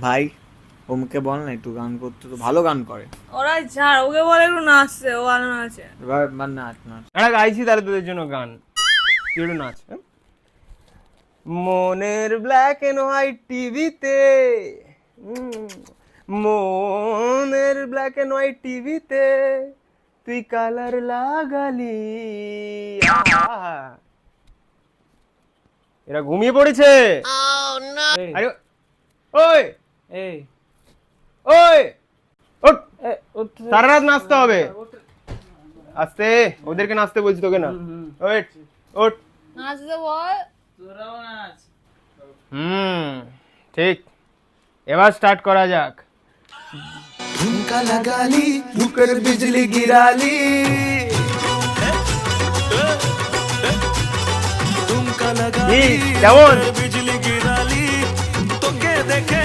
ভাই ওমকে বল না একটু গান করতে, তো ভালো গান করে। ওরা ছাড়, ওকে বলে একটু নাচছে, ও ভালো নাচে। এবার মানে নাচ নাচ। একটা গাইছি তাহলে তোদের জন্য গান, তুই একটু নাচ। হ্যাঁ? মনের ব্ল্যাক এন্ড হোয়াইট টিভিতে, মনের ব্ল্যাক এন্ড হোয়াইট টিভিতে তুই কালার লাগালি। আহা! এরা ঘুমিয়ে পড়েছে। এই, আরে ওই এই, ওই ওঠ, এ, উঠতে দে। সারা রাত নাচতে হবে। আস্তে, ওদেরকে নাচতে বলছি, তোকে না। ওঠ ওঠ। নাচতে বল। তোরাও নাচ। ঠিক, এবার স্টার্ট করা যাক। झुमका लगा ली ऊपर बिजली गिरा ली झुमका लगा কি কেমন? बिजली गिरा ली तो के देखे